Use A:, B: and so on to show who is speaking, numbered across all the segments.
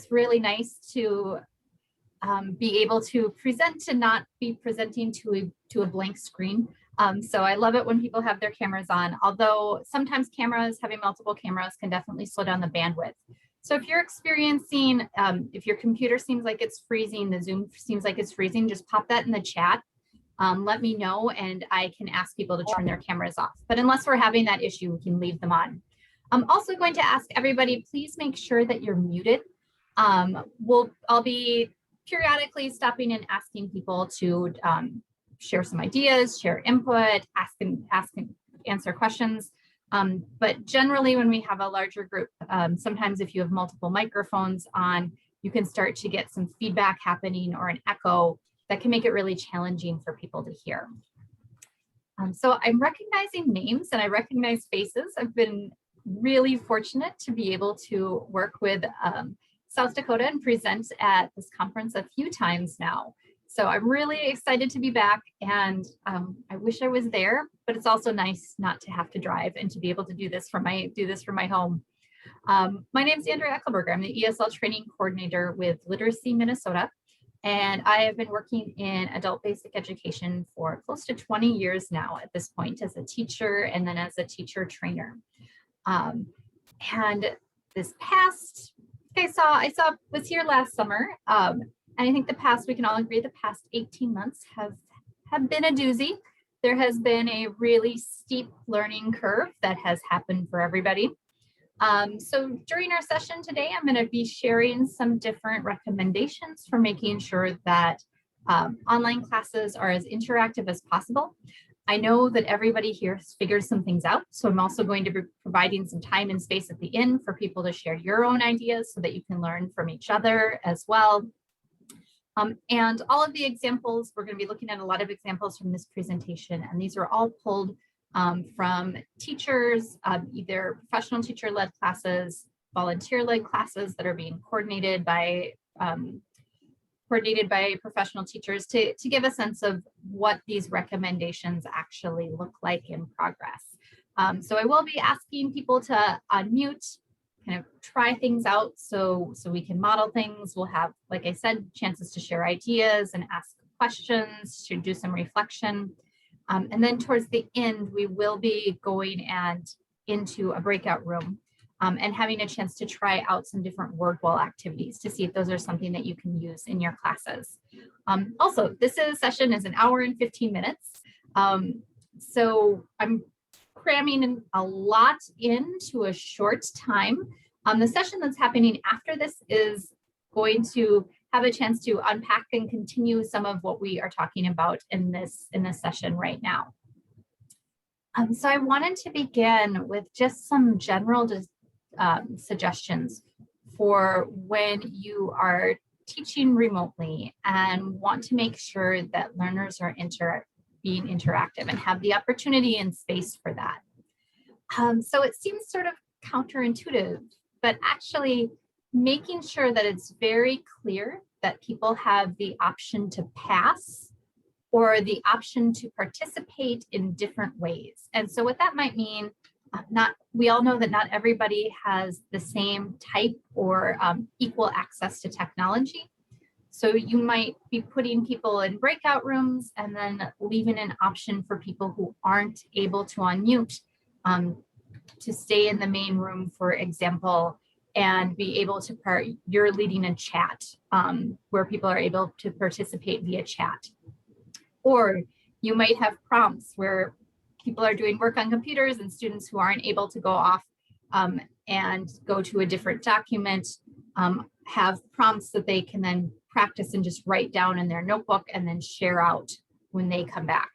A: It's really nice to be able to present and not be presenting to a blank screen. So I love it when people have their cameras on, although sometimes having multiple cameras can definitely slow down the bandwidth. So if you're experiencing, if your computer seems like it's freezing, the Zoom seems like it's freezing, just pop that in the chat. Let me know and I can ask people to turn their cameras off. But unless we're having that issue, we can leave them on. I'm also going to ask everybody, please make sure that you're muted. I'll be periodically stopping and asking people to share some ideas, share input, answer questions. But generally when we have a larger group, sometimes if you have multiple microphones on, you can start to get some feedback happening or an echo that can make it really challenging for people to hear. So I'm recognizing names and I recognize faces. I've been really fortunate to be able to work with South Dakota and present at this conference a few times now. So I'm really excited to be back and I wish I was there, but it's also nice not to have to drive and to be able to do this from my home. My name is Andrea Eckelberger. I'm the ESL training coordinator with Literacy Minnesota. And I have been working in adult basic education for close to 20 years now at this point as a teacher and then as a teacher trainer. And this past, I was here last summer. And I think we can all agree the past 18 months have been a doozy. There has been a really steep learning curve that has happened for everybody. So during our session today, I'm going to be sharing some different recommendations for making sure that online classes are as interactive as possible. I know that everybody here has figured some things out, so I'm also going to be providing some time and space at the end for people to share your own ideas so that you can learn from each other as well. And all of the examples, we're going to be looking at a lot of examples from this presentation, and these are all pulled from teachers, either professional teacher-led classes, volunteer-led classes that are being coordinated by professional teachers to give a sense of what these recommendations actually look like in progress. So I will be asking people to unmute, kind of try things out so we can model things. We'll have, like I said, chances to share ideas and ask questions, to do some reflection. And then towards the end, we will be going into a breakout room and having a chance to try out some different word wall activities to see if those are something that you can use in your classes. Also, this session is an hour and 15 minutes. So I'm cramming a lot into a short time. The session that's happening after this is going to have a chance to unpack and continue some of what we are talking about in this session right now. So I wanted to begin with just some general suggestions for when you are teaching remotely and want to make sure that learners are being interactive and have the opportunity and space for that. So it seems sort of counterintuitive, but actually making sure that it's very clear that people have the option to pass or the option to participate in different ways. And so what that might mean, we all know that not everybody has the same type or equal access to technology. So you might be putting people in breakout rooms and then leaving an option for people who aren't able to unmute to stay in the main room, for example, and be able to you're leading a chat where people are able to participate via chat. Or you might have prompts where people are doing work on computers and students who aren't able to go off and go to a different document have prompts that they can then practice and just write down in their notebook and then share out when they come back.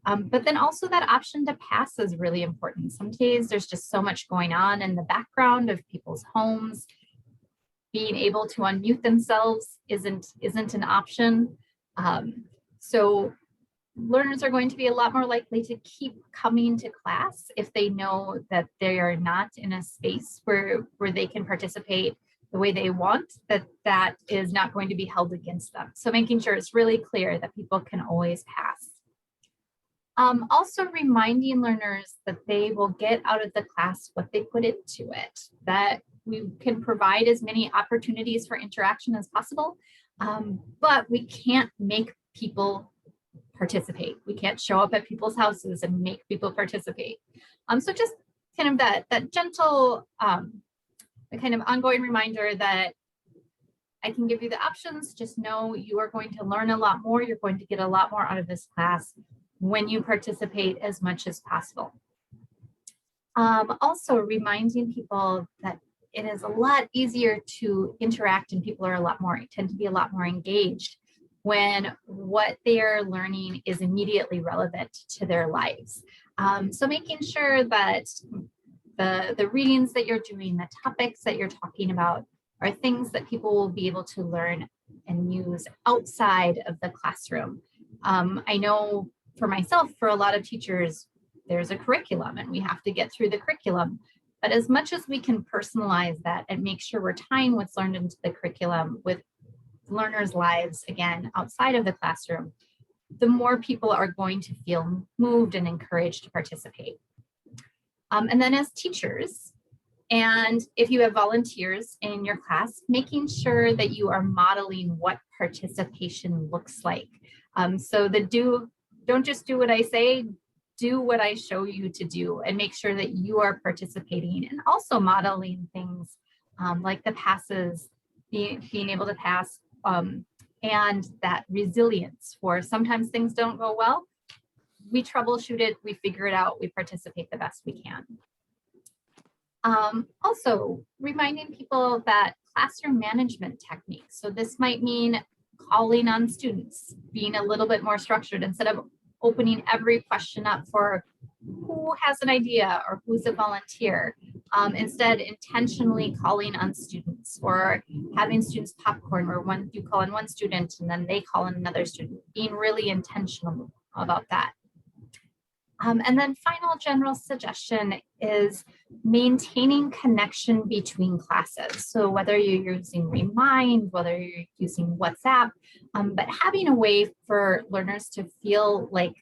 A: But then also that option to pass is really important. Some days there's just so much going on in the background of people's homes. Being able to unmute themselves isn't an option. So learners are going to be a lot more likely to keep coming to class if they know that they are not in a space where they can participate the way they want, that is not going to be held against them. So making sure it's really clear that people can always pass. Also reminding learners that they will get out of the class what they put into it, that we can provide as many opportunities for interaction as possible, but we can't make people participate. We can't show up at people's houses and make people participate. So just kind of that gentle, the kind of ongoing reminder that I can give you the options. Just know you are going to learn a lot more. You're going to get a lot more out of this class when you participate as much as possible. Also reminding people that it is a lot easier to interact and people are tend to be a lot more engaged when what they are learning is immediately relevant to their lives. So making sure that the readings that you're doing, the topics that you're talking about are things that people will be able to learn and use outside of the classroom. I know for myself, for a lot of teachers, there's a curriculum and we have to get through the curriculum. But as much as we can personalize that and make sure we're tying what's learned into the curriculum with learners' lives, again, outside of the classroom, the more people are going to feel moved and encouraged to participate. And then as teachers, and if you have volunteers in your class, making sure that you are modeling what participation looks like. So don't just do what I say, do what I show you to do, and make sure that you are participating and also modeling things like the passes, being able to pass, and that resilience for sometimes things don't go well. We troubleshoot it, we figure it out, we participate the best we can. Also, reminding people that classroom management techniques. So this might mean calling on students, being a little bit more structured instead of opening every question up for who has an idea or who's a volunteer. Instead, intentionally calling on students or having students popcorn where you call in one student and then they call in another student, being really intentional about that. And then final general suggestion is maintaining connection between classes. So whether you're using Remind, whether you're using WhatsApp, but having a way for learners to feel like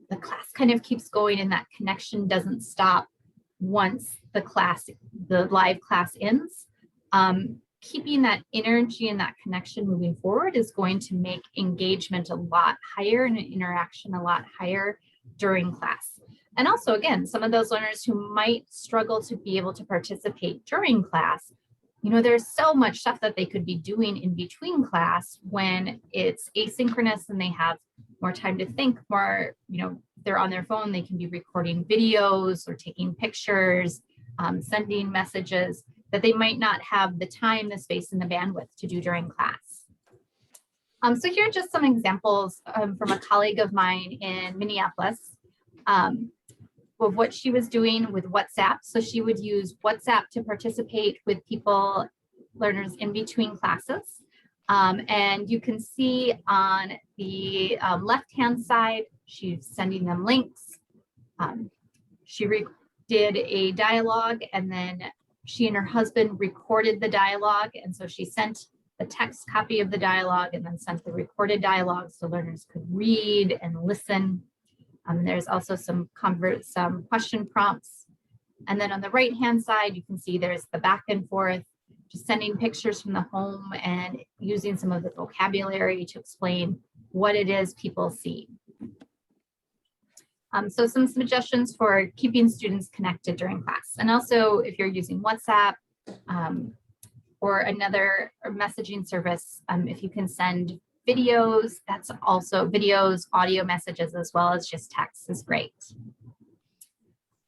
A: the class kind of keeps going and that connection doesn't stop once the live class ends. Keeping that energy and that connection moving forward is going to make engagement a lot higher and interaction a lot higher during class. And also, again, some of those learners who might struggle to be able to participate during class, there's so much stuff that they could be doing in between class when it's asynchronous and they have more time to think, more, they're on their phone, they can be recording videos or taking pictures, sending messages that they might not have the time, the space, and the bandwidth to do during class. So here are just some examples from a colleague of mine in Minneapolis of what she was doing with WhatsApp. So she would use WhatsApp to participate with learners in between classes. And you can see on the left-hand side, she's sending them links. She did a dialogue and then she and her husband recorded the dialogue. And so she sent the text copy of the dialogue and then sent the recorded dialogue so learners could read and listen. There's also some question prompts. And then on the right-hand side, you can see there's the back and forth, just sending pictures from the home and using some of the vocabulary to explain what it is people see. So some suggestions for keeping students connected during class. And also if you're using WhatsApp or another messaging service, if you can send videos, that's also videos, audio messages, as well as just text is great.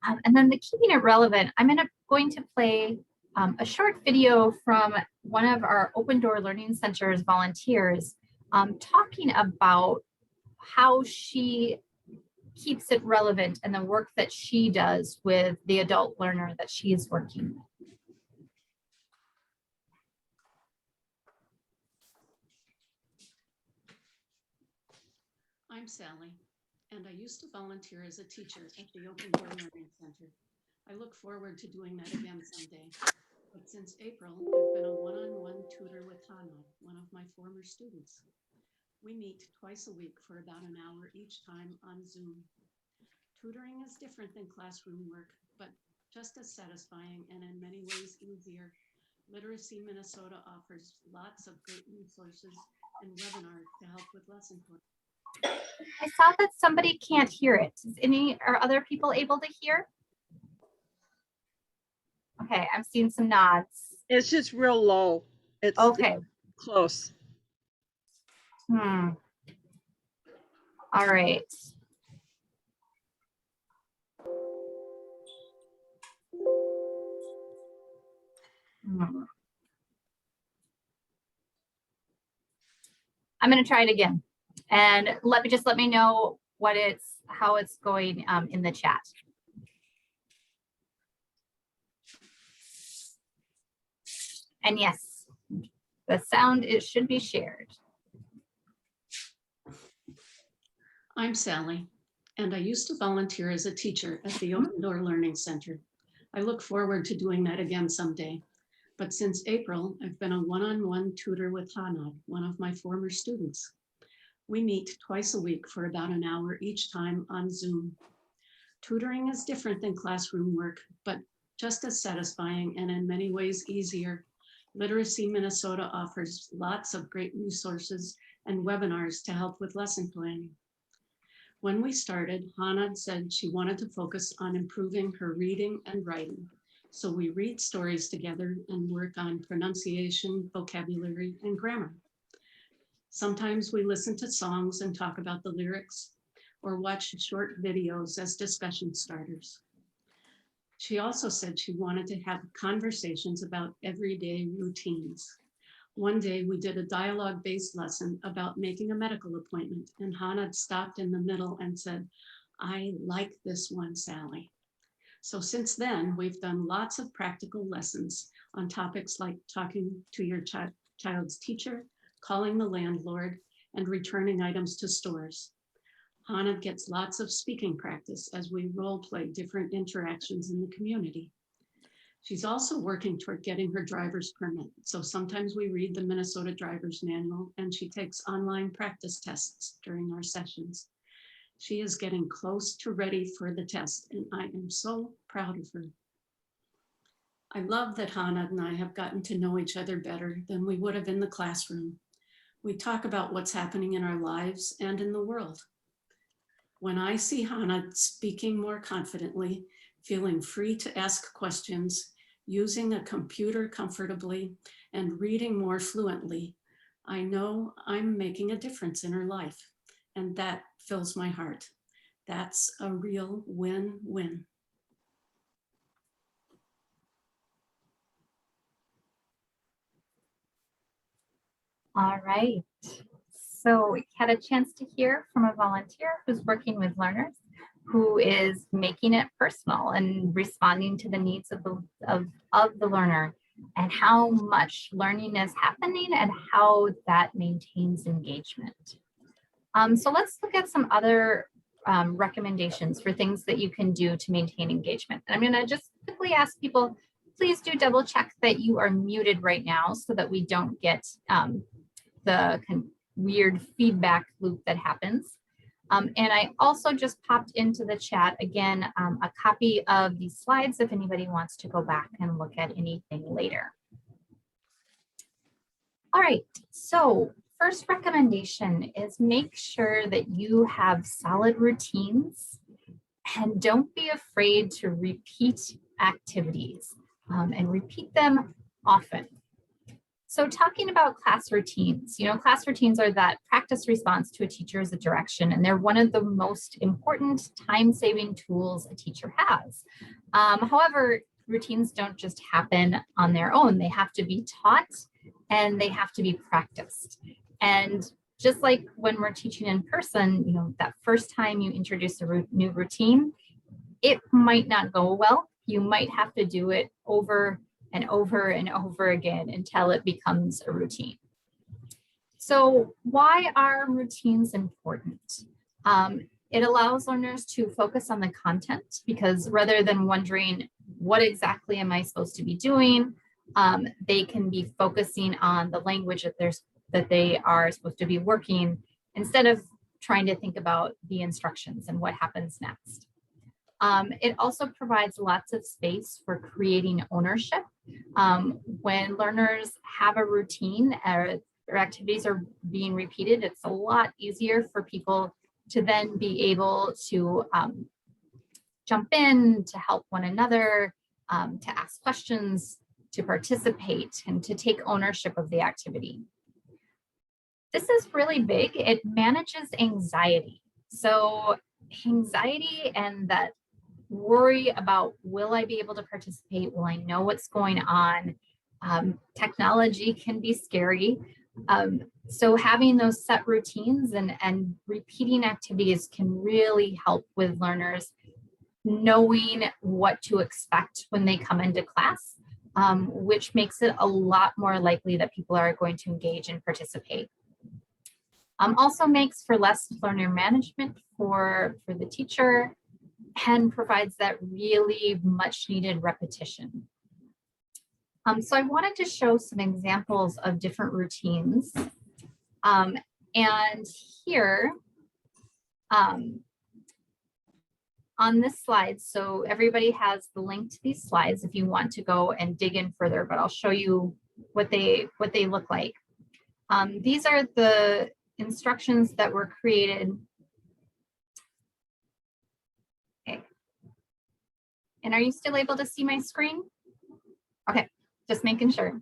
A: And then the keeping it relevant, I'm going to play a short video from one of our Open Door Learning Center's volunteers talking about how she keeps it relevant and the work that she does with the adult learner that she is working with.
B: I'm Sally, and I used to volunteer as a teacher at the Open Door Learning Center. I look forward to doing that again someday. But since April, I've been a one-on-one tutor with Hannah, one of my former students. We meet twice a week for about an hour each time on Zoom. Tutoring is different than classroom work, but just as satisfying and in many ways easier. Literacy Minnesota offers lots of great resources and webinars to help with lesson planning.
A: I saw that somebody can't hear it. Are other people able to hear? Okay, I'm seeing some nods.
C: It's just real low. It's
A: Okay.
C: close.
A: All right. I'm going to try it again, and let me know how it's going in the chat. And yes, the sound should be shared.
B: I'm Sally, and I used to volunteer as a teacher at the Open Door Learning Center. I look forward to doing that again someday. But since April, I've been a one-on-one tutor with Hanad, one of my former students. We meet twice a week for about an hour each time on Zoom. Tutoring is different than classroom work, but just as satisfying and in many ways easier. Literacy Minnesota offers lots of great resources and webinars to help with lesson planning. When we started, Hannah said she wanted to focus on improving her reading and writing. So we read stories together and work on pronunciation, vocabulary, and grammar. Sometimes we listen to songs and talk about the lyrics or watch short videos as discussion starters. She also said she wanted to have conversations about everyday routines. One day we did a dialogue-based lesson about making a medical appointment, and Hannah stopped in the middle and said, "I like this one, Sally." So since then, we've done lots of practical lessons on topics like talking to your child's teacher, calling the landlord, and returning items to stores. Hannah gets lots of speaking practice as we role play different interactions in the community. She's also working toward getting her driver's permit. So sometimes we read the Minnesota Driver's Manual and she takes online practice tests during our sessions. She is getting close to ready for the test, and I am so proud of her. I love that Hannah and I have gotten to know each other better than we would have in the classroom. We talk about what's happening in our lives and in the world. When I see Hannah speaking more confidently, feeling free to ask questions, using a computer comfortably, and reading more fluently, I know I'm making a difference in her life, and that fills my heart. That's a real win-win.
A: All right. So we had a chance to hear from a volunteer who's working with learners, who is making it personal and responding to the needs of the learner, and how much learning is happening and how that maintains engagement. So let's look at some other recommendations for things that you can do to maintain engagement. And I'm going to just quickly ask people, please do double check that you are muted right now so that we don't get the kind of weird feedback loop that happens. And I also just popped into the chat again a copy of these slides if anybody wants to go back and look at anything later. All right, so first recommendation is make sure that you have solid routines and don't be afraid to repeat activities and repeat them often. So talking about class routines, class routines are that practice response to a teacher's direction, and they're one of the most important time-saving tools a teacher has. However, routines don't just happen on their own. They have to be taught and they have to be practiced. And just like when we're teaching in person, that first time you introduce a new routine, it might not go well. You might have to do it over and over and over again until it becomes a routine. So why are routines important? It allows learners to focus on the content, because rather than wondering what exactly am I supposed to be doing, they can be focusing on the language that they are supposed to be working, instead of trying to think about the instructions and what happens next. It also provides lots of space for creating ownership. When learners have a routine or their activities are being repeated, it's a lot easier for people to then be able to jump in, to help one another, to ask questions, to participate, and to take ownership of the activity. This is really big. It manages anxiety. So anxiety and that worry about, will I be able to participate? Will I know what's going on? Technology can be scary. So having those set routines and repeating activities can really help with learners knowing what to expect when they come into class, which makes it a lot more likely that people are going to engage and participate. Also makes for less learner management for the teacher and provides that really much needed repetition. So I wanted to show some examples of different routines. And here on this slide, so everybody has the link to these slides if you want to go and dig in further, but I'll show you what they look like. These are the instructions that were created. Okay. And are you still able to see my screen? Okay, just making sure.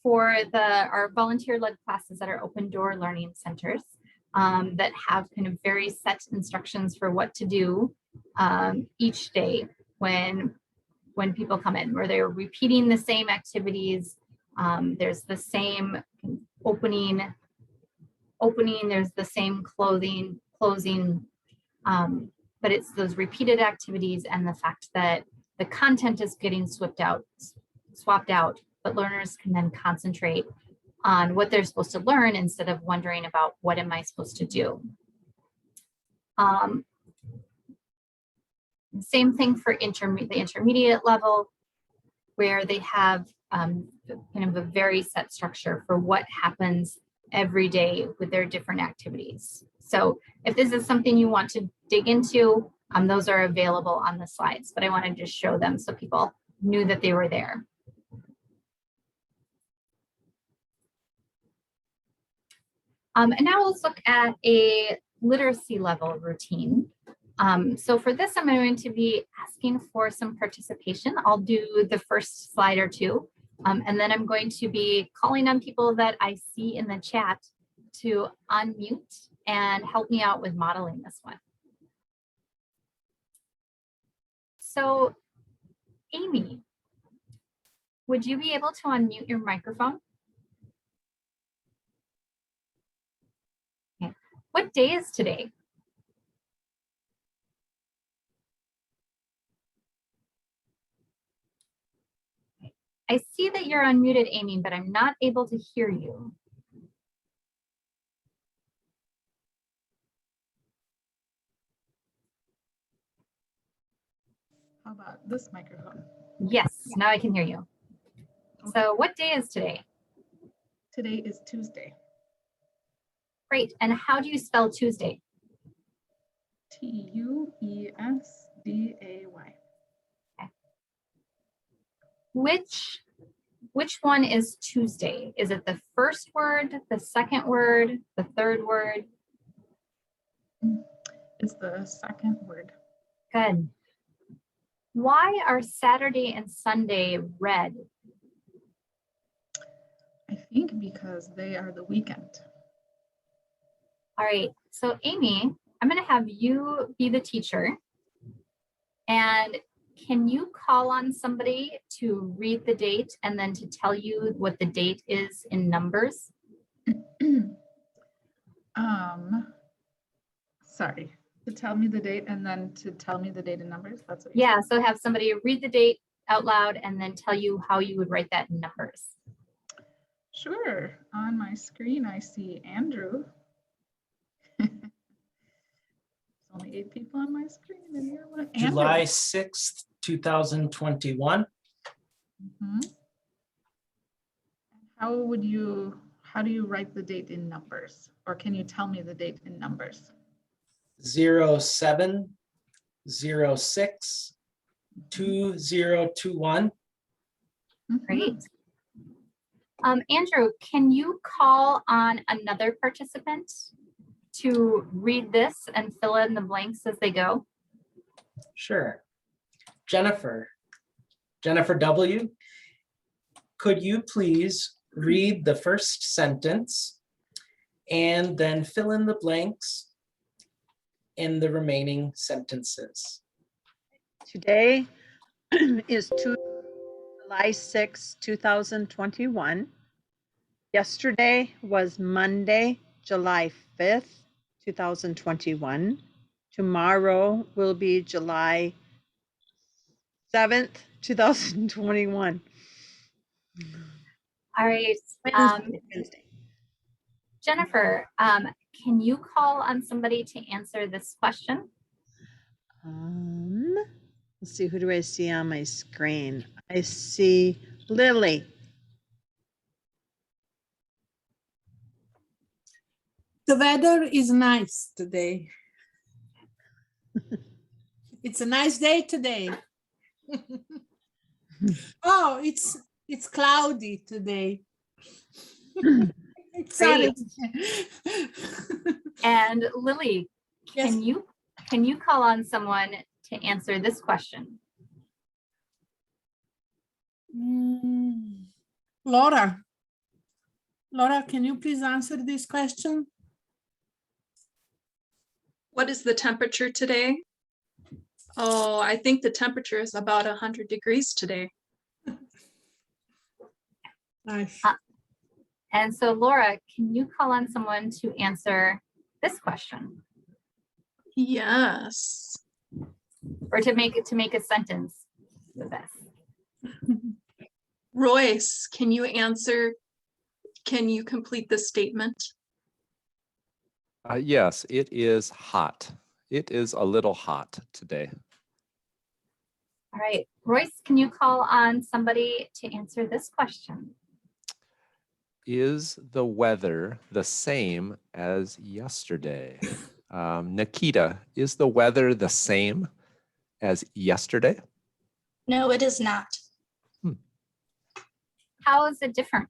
A: For our volunteer-led classes that are open door learning centers that have kind of very set instructions for what to do each day when people come in, where they're repeating the same activities. There's the same opening, there's the same closing, but it's those repeated activities and the fact that the content is getting swapped out, but learners can then concentrate on what they're supposed to learn instead of wondering about what am I supposed to do. Same thing for the intermediate level, where they have kind of a very set structure for what happens every day with their different activities. So if this is something you want to dig into, those are available on the slides, but I wanted to show them so people knew that they were there. And now let's look at a literacy level routine. So for this, I'm going to be asking for some participation. I'll do the first slide or two, and then I'm going to be calling on people that I see in the chat to unmute and help me out with modeling this one. So Amy, would you be able to unmute your microphone? Okay. What day is today? I see that you're unmuted, Amy, but I'm not able to hear you.
D: How about this microphone?
A: Yes, now I can hear you. So what day is today?
D: Today is Tuesday.
A: Great. And how do you spell Tuesday?
D: Tuesday.
A: Okay. Which one is Tuesday? Is it the first word, the second word, the third word?
D: It's the second word.
A: Good. Why are Saturday and Sunday red?
D: I think because they are the weekend.
A: All right. So Amy, I'm going to have you be the teacher. And can you call on somebody to read the date and then to tell you what the date is in numbers?
D: Sorry, to tell me the date and then to tell me the date in numbers. That's what
A: Yeah, so have somebody read the date out loud and then tell you how you would write that in numbers.
D: Sure. On my screen, I see Andrew. There's only 8 people on my screen. And you're one.
E: July 6th, 2021.
D: Mm-hmm. How do you write the date in numbers? Or can you tell me the date in numbers?
E: 07 06 2021.
A: Great. Andrew, can you call on another participant to read this and fill in the blanks as they go?
E: Sure. Jennifer W., could you please read the first sentence and then fill in the blanks in the remaining sentences?
C: Today is July 6, 2021. Yesterday was Monday, July 5th, 2021. Tomorrow will be July 7th, 2021.
A: All right.
C: Wednesday.
A: Jennifer, can you call on somebody to answer this question?
C: Let's see, who do I see on my screen? I see Lily.
F: The weather is nice today. It's a nice day today. Oh, it's cloudy today. Sorry.
A: And Lily,
F: Yes.
A: can you call on someone to answer this question?
F: Laura, can you please answer this question?
G: What is the temperature today? Oh, I think the temperature is about 100 degrees today.
F: Nice.
A: And so Laura, can you call on someone to answer this question
G: Yes.
A: or to make a sentence with this?
G: Royce, can you answer? Can you complete the statement?
H: Yes, it is hot. It is a little hot today.
A: All right, Royce, can you call on somebody to answer this question?
H: Is the weather the same as yesterday? Nikita, is the weather the same as yesterday?
I: No, it is not.
A: How is it different?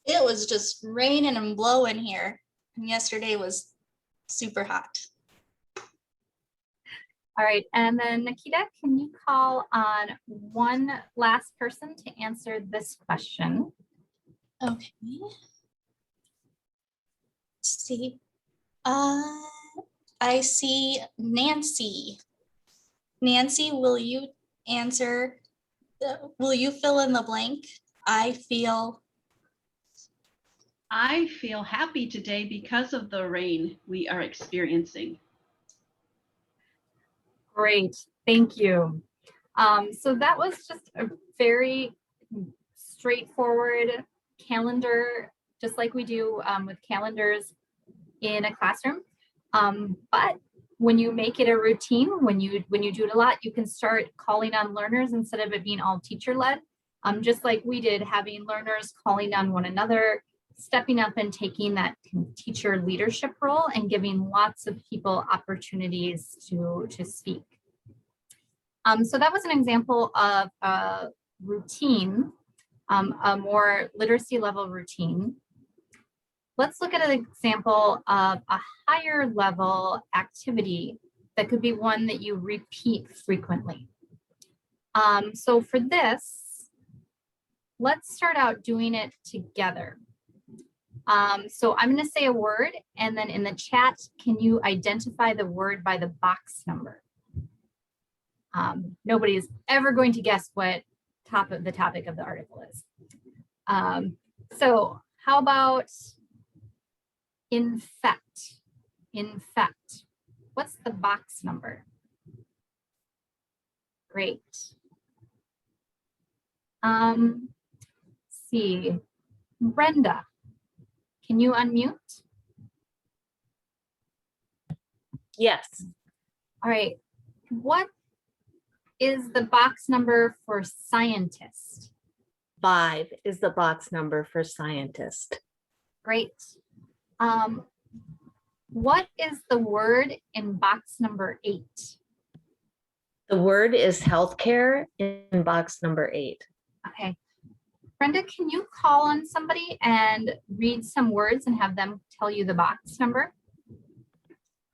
I: It was just raining and blowing here. And yesterday was super hot.
A: All right, and then Nikita, can you call on one last person to answer this question?
I: Okay. Let's see. I see Nancy. Nancy, will you answer? Will you fill in the blank? I feel
J: happy today because of the rain we are experiencing.
A: Great, thank you. So that was just a very straightforward calendar, just like we do with calendars in a classroom. But when you make it a routine, when you do it a lot, you can start calling on learners instead of it being all teacher-led. Just like we did, having learners calling on one another, stepping up and taking that teacher leadership role and giving lots of people opportunities to speak. So that was an example of a routine, a more literacy level routine. Let's look at an example of a higher level activity that could be one that you repeat frequently. So for this, let's start out doing it together. So I'm going to say a word, and then in the chat, can you identify the word by the box number? Nobody is ever going to guess what the topic of the article is. So how about infect? Infect. What's the box number? Great. Let's see. Brenda, can you unmute?
K: Yes.
A: All right. What is the box number for scientist?
K: 5 is the box number for scientist.
A: Great. What is the word in box number 8?
K: The word is healthcare in box number 8.
A: Okay. Brenda, can you call on somebody and read some words and have them tell you the box number?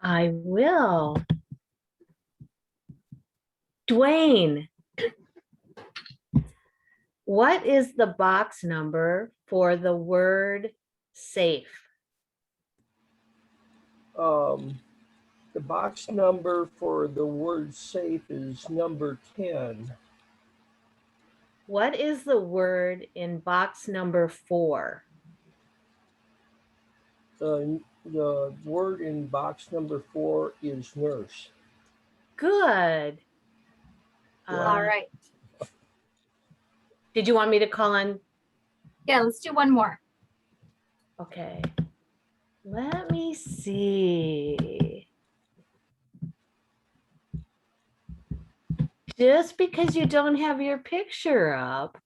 K: I will. Dwayne, what is the box number for the word safe?
L: The box number for the word safe is number 10.
K: What is the word in box number 4?
L: The word in box number 4 is nurse.
K: Good.
A: All right.
K: Did you want me to call on?
A: Yeah, let's do one more.
K: Okay. Let me see. Just because you don't have your picture up,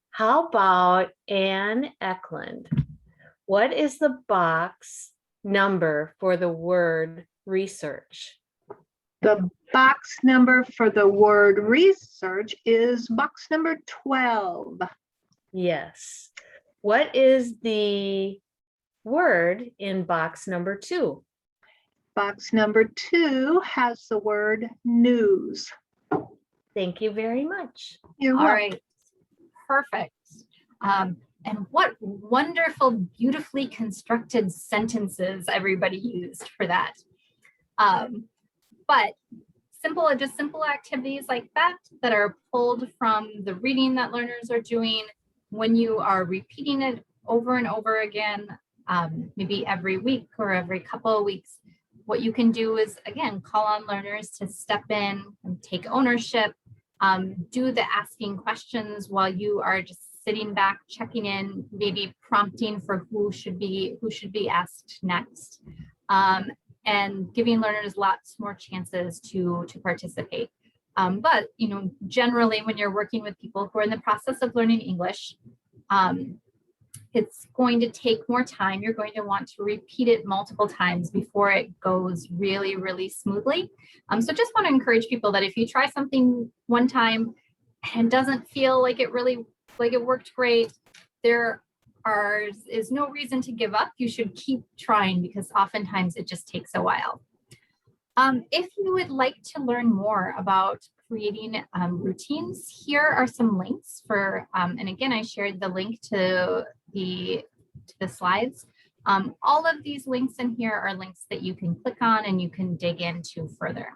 K: how about Anne Eklund? What is the box number for the word research?
M: The box number for the word research is box number 12.
K: Yes. What is the word in box number 2?
M: Box number 2 has the word news.
K: Thank you very much.
M: You're
A: All
M: welcome.
A: right. Perfect. And what wonderful, beautifully constructed sentences everybody used for that. But just simple activities like that are pulled from the reading that learners are doing. When you are repeating it over and over again, maybe every week or every couple of weeks, what you can do is, again, call on learners to step in and take ownership, do the asking questions while you are just sitting back, checking in, maybe prompting for who should be asked next, and giving learners lots more chances to participate. But generally, when you're working with people who are in the process of learning English, it's going to take more time. You're going to want to repeat it multiple times before it goes really, really smoothly. So just want to encourage people that if you try something one time and doesn't feel like it worked great, there is no reason to give up. You should keep trying because oftentimes it just takes a while. If you would like to learn more about creating routines, here are some links for, and again, I shared the link to the slides. All of these links in here are links that you can click on and you can dig into further.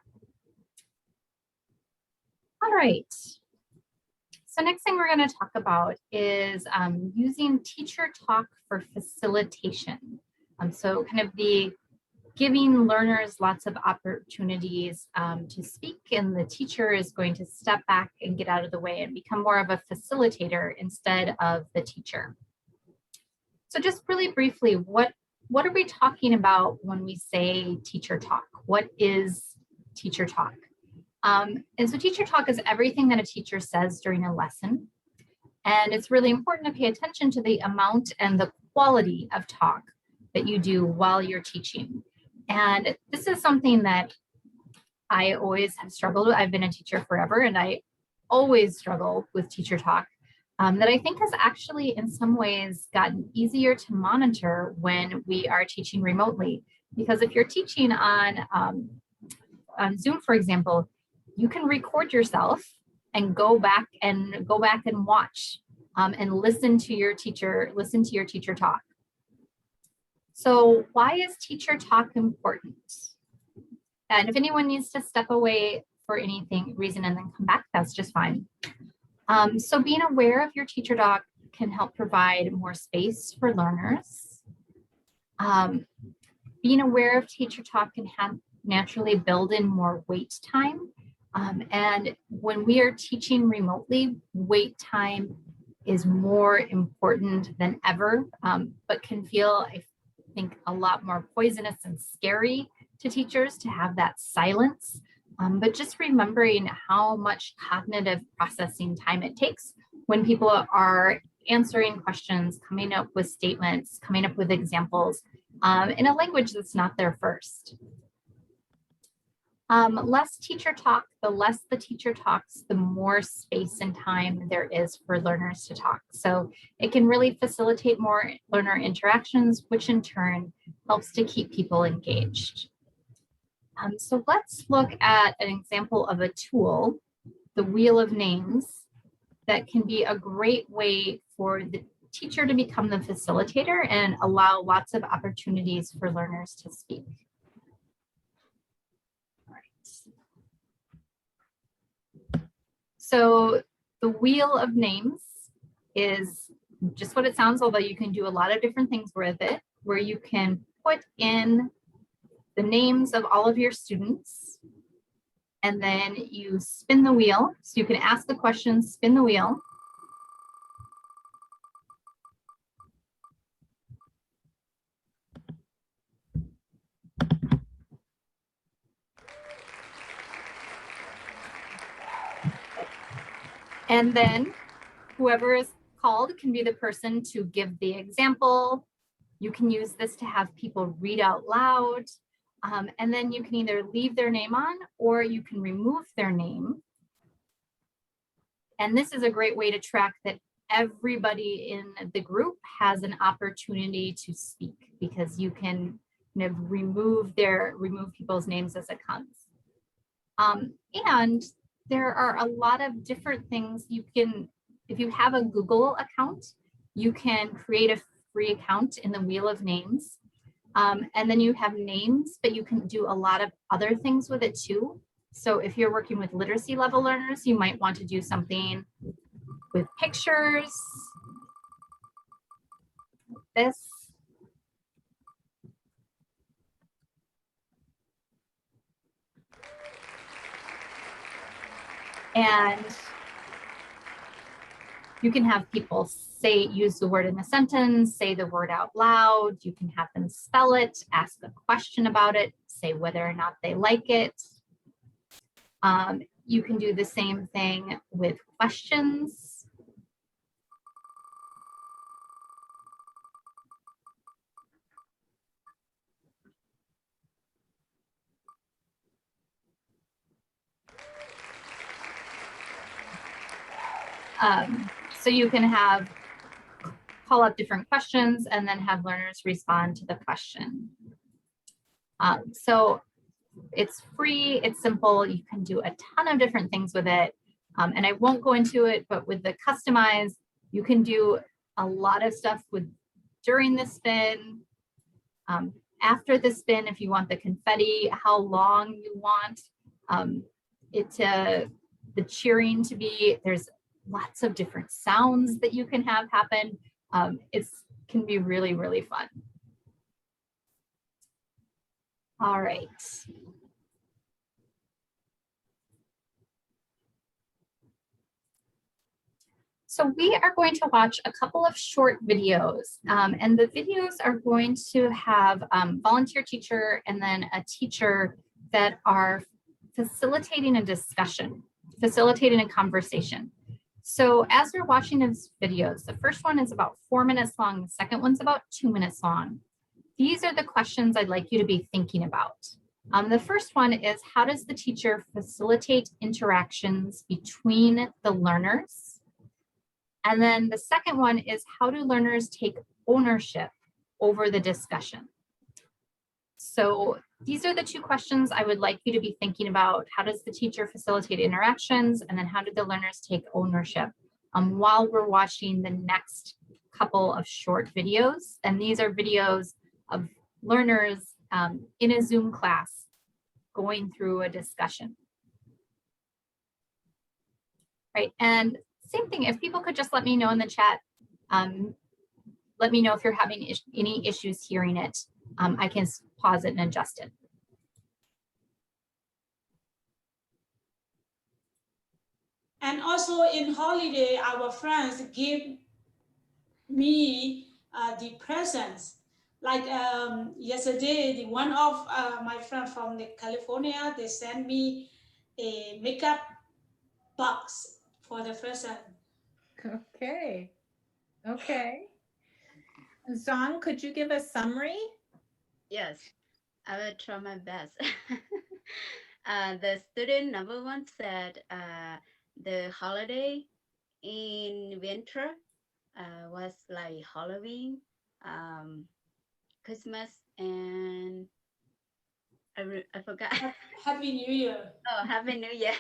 A: All right. So next thing we're going to talk about is using teacher talk for facilitation. So kind of giving learners lots of opportunities to speak, and the teacher is going to step back and get out of the way and become more of a facilitator instead of the teacher. So just really briefly, what are we talking about when we say teacher talk? What is teacher talk? And so teacher talk is everything that a teacher says during a lesson. And it's really important to pay attention to the amount and the quality of talk that you do while you're teaching. And this is something that I always have struggled with. I've been a teacher forever, and I always struggle with teacher talk. That I think has actually in some ways gotten easier to monitor when we are teaching remotely. Because if you're teaching on Zoom, for example, you can record yourself and go back and watch and listen to your teacher talk. So why is teacher talk important? And if anyone needs to step away for any reason and then come back, that's just fine. So being aware of your teacher talk can help provide more space for learners. Being aware of teacher talk can naturally build in more wait time. And when we are teaching remotely, wait time is more important than ever, but can feel, I think, a lot more poisonous and scary to teachers to have that silence. But just remembering how much cognitive processing time it takes when people are answering questions, coming up with statements, coming up with examples in a language that's not their first. Less teacher talk, the less the teacher talks, the more space and time there is for learners to talk. So it can really facilitate more learner interactions, which in turn helps to keep people engaged. So let's look at an example of a tool, the Wheel of Names, that can be a great way for the teacher to become the facilitator and allow lots of opportunities for learners to speak. All right. So the Wheel of Names is just what it sounds, although you can do a lot of different things with it, where you can put in the names of all of your students, and then you spin the wheel. So you can ask the question, spin the wheel. And then whoever is called can be the person to give the example. You can use this to have people read out loud. And then you can either leave their name on or you can remove their name. And this is a great way to track that everybody in the group has an opportunity to speak, because you can kind of remove people's names as it comes. And there are a lot of different things you can, if you have a Google account, you can create a free account in the Wheel of Names. And then you have names, but you can do a lot of other things with it too. So if you're working with literacy level learners, you might want to do something with pictures, like this. And you can have people use the word in a sentence, say the word out loud. You can have them spell it, ask a question about it, say whether or not they like it. You can do the same thing with questions. So you can call up different questions and then have learners respond to the question. So it's free, it's simple, you can do a ton of different things with it. And I won't go into it, but with the customize, you can do a lot of stuff during the spin, after the spin, if you want the confetti, how long you want the cheering to be. There's lots of different sounds that you can have happen. It can be really, really fun. All right. So we are going to watch a couple of short videos, and the videos are going to have volunteer teacher and then a teacher that are facilitating a discussion, facilitating a conversation. So as we're watching these videos, the first one is about 4 minutes long, the second one's about 2 minutes long. These are the questions I'd like you to be thinking about. The first one is, how does the teacher facilitate interactions between the learners? And then the second one is, how do learners take ownership over the discussion? So these are the two questions I would like you to be thinking about. How does the teacher facilitate interactions? And then how do the learners take ownership while we're watching the next couple of short videos? And these are videos of learners in a Zoom class going through a discussion. Right, and same thing, if people could just let me know in the chat, let me know if you're having any issues hearing it. I can pause it and adjust it.
N: And also in holiday, our friends give me the presents. Like yesterday, one of my friend from California, they sent me a makeup box for the present.
D: Okay. Okay. Zong, could you give a summary?
O: Yes, I will try my best. The student number one said the holiday in winter was like Halloween, Christmas, and I forgot.
N: Happy New Year.
O: Oh, Happy New Year.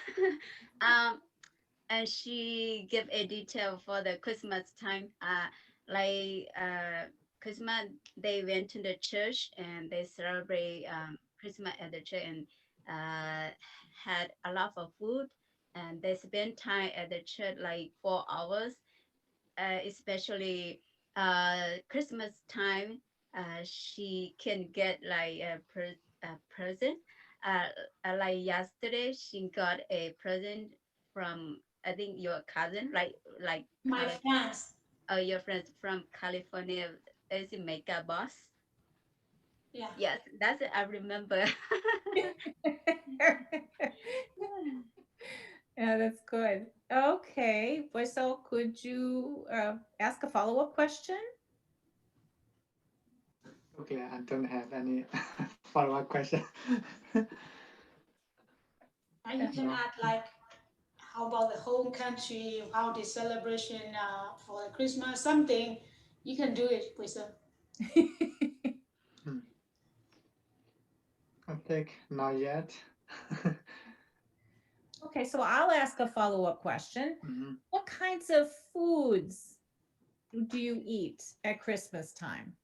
O: And she gave a detail for the Christmas time. Like Christmas, they went to the church and they celebrate Christmas at the church and had a lot of food. And they spent time at the church like 4 hours, especially Christmas time. She can get like a present. Like yesterday, she got a present from I think your cousin, like
N: My friends.
O: Oh, your friends from California. Is it makeup boss?
N: Yeah.
O: Yes, that's it. I remember.
P: Yeah, that's good. Okay, so could you ask a follow-up question?
Q: Okay, I don't have any follow-up question.
N: And you can
Q: No.
N: add like, how about the home country, how the celebration for Christmas, something. You can do it, Wisdom.
Q: I think not yet.
P: Okay, so I'll ask a follow-up question.
Q: Mhm.
P: What kinds of foods do you eat at Christmas time?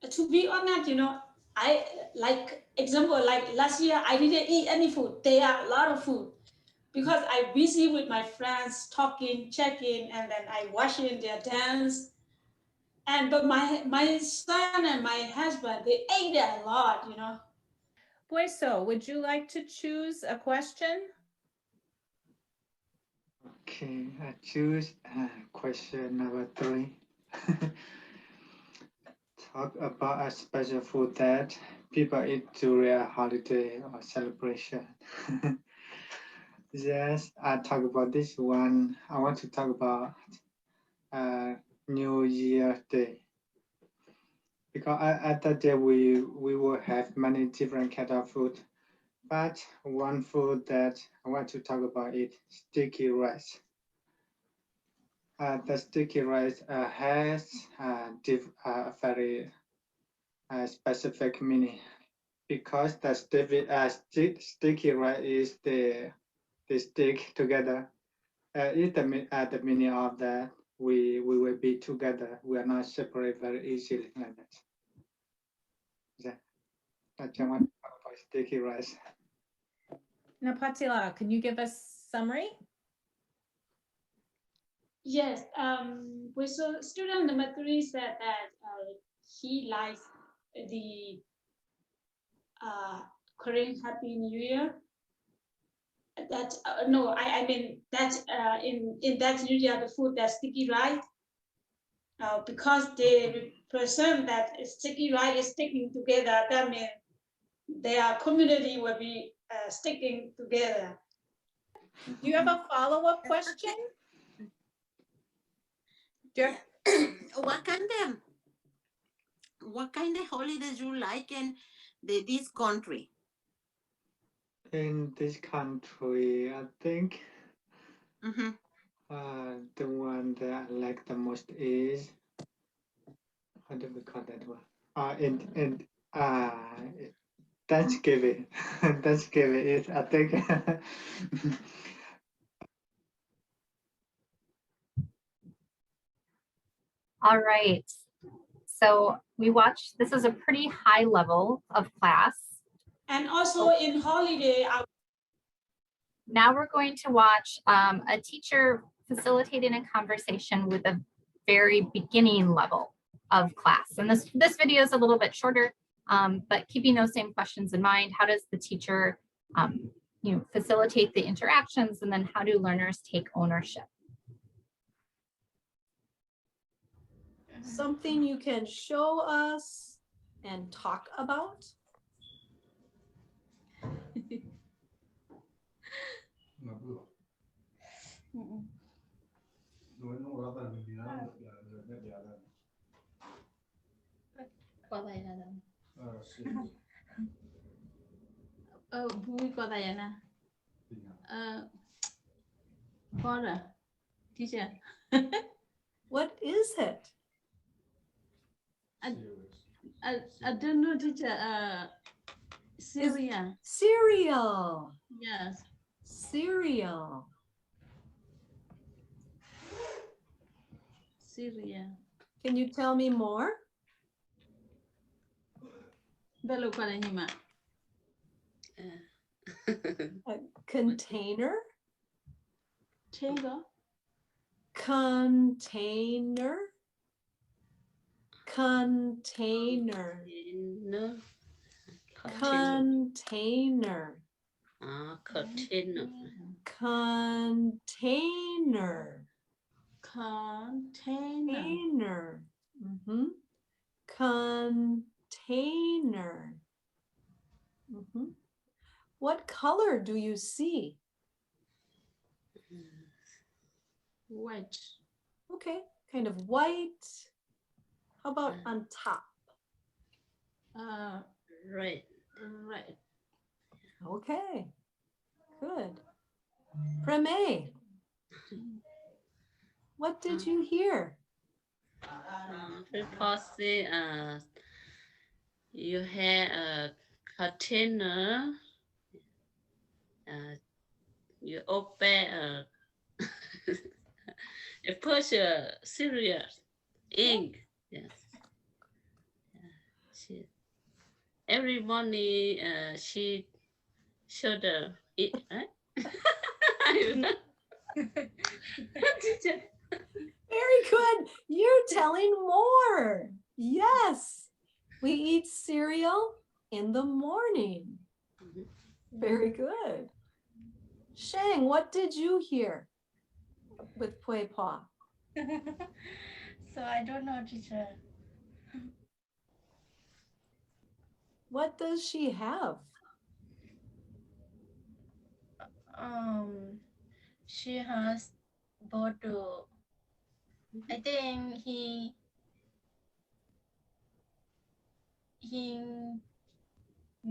N: To be honest, I like example like last year I didn't eat any food. There are a lot of food because I'm busy with my friends talking, checking, and then I watching their dance. But my son and my husband they ate a lot.
P: So would you like to choose a question?
Q: Okay, I choose question number 3. Talk about a special food that people eat during a holiday or celebration. Yes, I talk about this one. I want to talk about New Year Day. Because at that day we will have many different kind of food. But one food that I want to talk about is sticky rice. The sticky rice has a very specific meaning because the sticky rice is the stick together. Is the meaning of that we will be together. We are not separate very easily like that. That's what I want to talk about sticky rice.
P: Now, Patila, can you give us summary?
N: Yes, with student number 3 said that he likes the Korean Happy New Year. That no, I mean that in that New Year the food that's sticky rice, because they represent that sticky rice is sticking together. That means their community will be sticking together.
P: Do you have a follow-up question?
R: What kind of holidays you like in this country?
Q: In this country, I think the one that I like the most is, how do we call that one? In Thanksgiving. Thanksgiving is, I think.
A: All right. So we watched, this is a pretty high level of class.
N: And also in holiday,
A: now we're going to watch a teacher facilitating a conversation with a very beginning level of class. And this video is a little bit shorter, but keeping those same questions in mind, how does the teacher facilitate the interactions, and then how do learners take ownership?
S: Something you can show us and talk about?
B: Vui có tài nè. Con à? Teacher.
S: What is it?
B: I don't know, teacher. Syria.
S: Cereal.
B: Yes.
S: Cereal.
B: Syria.
S: Can you tell me more?
B: Bello con anh mà.
S: A container?
B: Container.
S: Container. Container. Container.
O: Container.
S: Container.
B: Container.
S: Mhm. Container. Mhm. What color do you see?
B: White.
S: Okay, kind of white. How about on top?
O: Red.
B: Red.
S: Okay, good. Preme, what did you hear?
O: Report say you have a container. You open you push a cereal ink. Yes. Every morning she should eat. I don't know.
S: Very good. You're telling more. Yes, we eat cereal in the morning. Very good. Shang, what did you hear with Pui Pa?
I: So I don't know, teacher.
S: What does she have?
I: She has bottle. I think he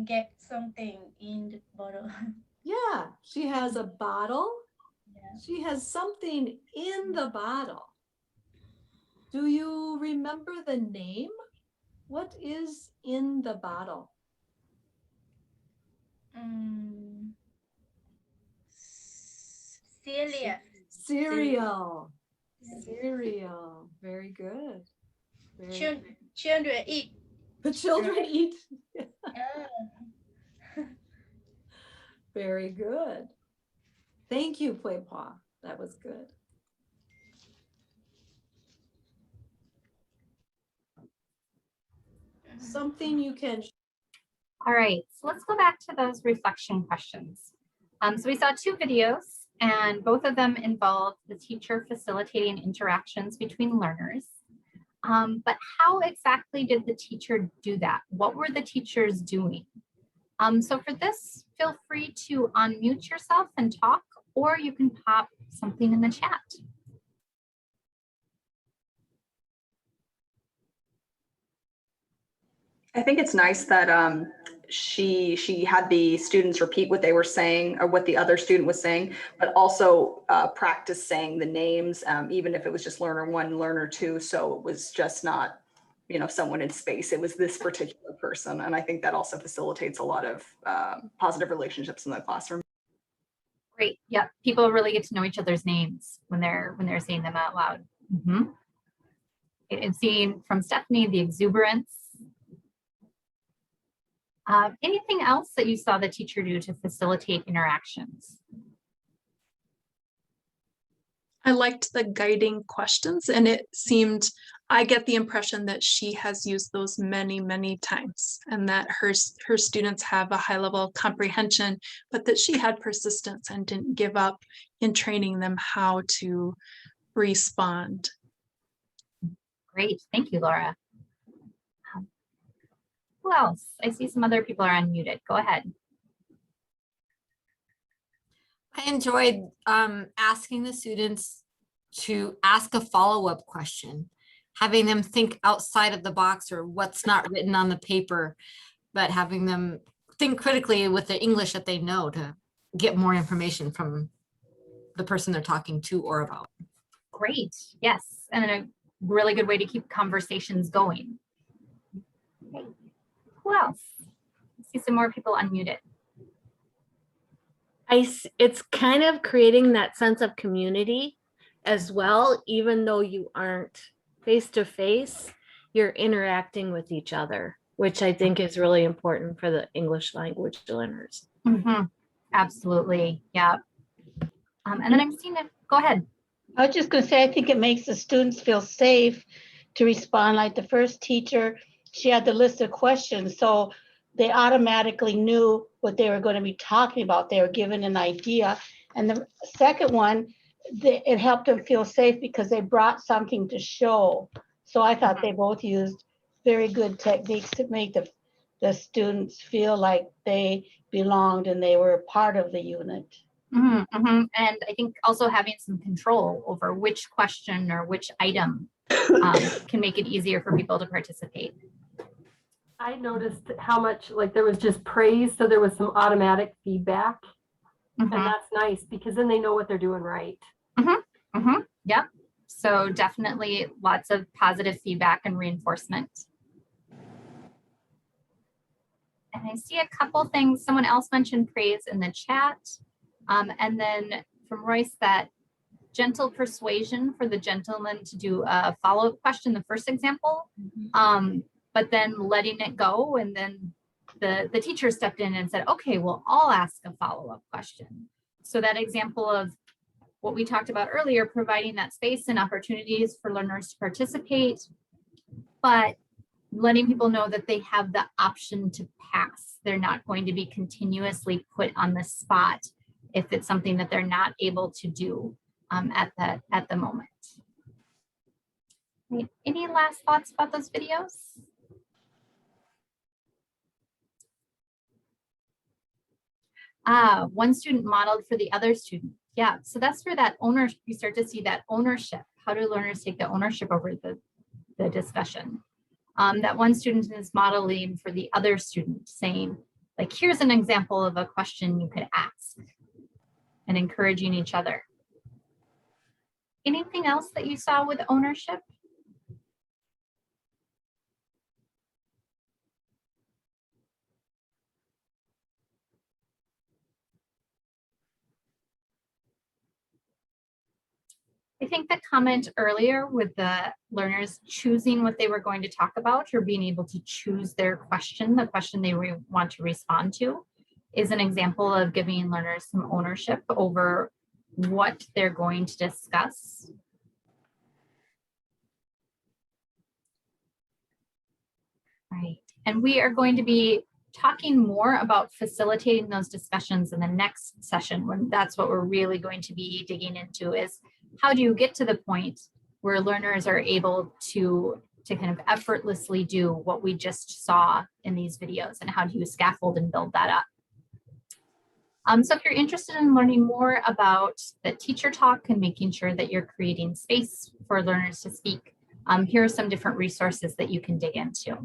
I: get something in the bottle.
S: Yeah, she has a bottle. She has something in the bottle. Do you remember the name? What is in the bottle?
I: Cereal.
S: Cereal. Cereal. Very good.
I: Children eat.
S: The children eat.
I: Yeah.
S: Very good. Thank you, Pui Pa. That was good. Something you can.
A: All right, so let's go back to those reflection questions. So we saw two videos and both of them involved the teacher facilitating interactions between learners. But how exactly did the teacher do that? What were the teachers doing? So for this, feel free to unmute yourself and talk, or you can pop something in the chat.
T: I think it's nice that she had the students repeat what they were saying or what the other student was saying, but also practice saying the names, even if it was just learner one, learner two. So it was just not, someone in space. It was this particular person. And I think that also facilitates a lot of positive relationships in the classroom.
A: Great. Yeah, people really get to know each other's names when they're saying them out loud. And seeing from Stephanie the exuberance. Anything else that you saw the teacher do to facilitate interactions?
G: I liked the guiding questions, and I get the impression that she has used those many, many times, and that her students have a high level of comprehension, but that she had persistence and didn't give up in training them how to respond.
A: Great, thank you, Laura. Who else? I see some other people are unmuted. Go ahead.
U: I enjoyed asking the students to ask a follow-up question. having them think outside of the box or what's not written on the paper, but having them think critically with the English that they know to get more information from the person they're talking to or about.
A: Great, yes, and then a really good way to keep conversations going. Okay. Who else? I see some more people unmuted.
K: It's kind of creating that sense of community as well, even though you aren't face to face, you're interacting with each other, which I think is really important for the English language learners.
A: Mm-hmm. Absolutely, yeah. And then I'm seeing it, go ahead.
V: I was just going to say, I think it makes the students feel safe to respond. Like the first teacher, she had the list of questions, so they automatically knew what they were going to be talking about. They were given an idea. And the second one, it helped them feel safe because they brought something to show. So I thought they both used very good techniques to make the students feel like they belonged and they were part of the unit.
A: Mm-hmm, mm-hmm. And I think also having some control over which question or which item can make it easier for people to participate.
W: I noticed how much, like, there was just praise, so there was some automatic feedback.
A: Mm-hmm.
W: And that's nice because then they know what they're doing right.
A: Mm-hmm. Mm-hmm. Yep. So definitely lots of positive feedback and reinforcement. And I see a couple things. Someone else mentioned praise in the chat. And then from Royce, that gentle persuasion for the gentleman to do a follow-up question, the first example, but then letting it go. And then the teacher stepped in and said, okay, well, I'll ask a follow-up question. So that example of what we talked about earlier, providing that space and opportunities for learners to participate, but letting people know that they have the option to pass. They're not going to be continuously put on the spot if it's something that they're not able to do at the moment. Right. Any last thoughts about those videos? One student modeled for the other student. Yeah, so that's where that ownership, you start to see that ownership. How do learners take the ownership over the discussion? That one student is modeling for the other student, saying, like, here's an example of a question you could ask, and encouraging each other. Anything else that you saw with ownership? I think the comment earlier with the learners choosing what they were going to talk about or being able to choose their question, the question they want to respond to, is an example of giving learners some ownership over what they're going to discuss. Right, and we are going to be talking more about facilitating those discussions in the next session, when that's what we're really going to be digging into, is how do you get to the point where learners are able to kind of effortlessly do what we just saw in these videos, and how do you scaffold and build that up? So if you're interested in learning more about the teacher talk and making sure that you're creating space for learners to speak, here are some different resources that you can dig into.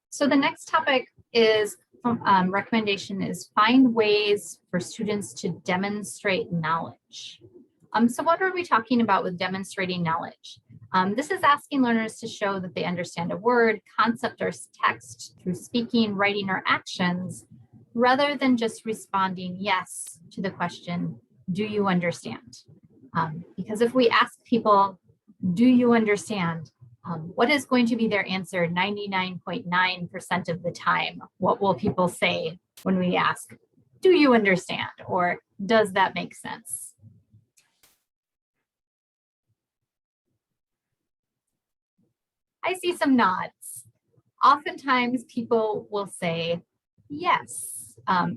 A: So the next topic is recommendation is find ways for students to demonstrate knowledge. So what are we talking about with demonstrating knowledge? This is asking learners to show that they understand a word, concept, or text through speaking, writing, or actions, rather than just responding yes to the question, do you understand? Because if we ask people, do you understand? What is going to be their answer 99.9% of the time? What will people say when we ask, do you understand? Or does that make sense? I see some nods. Oftentimes people will say yes,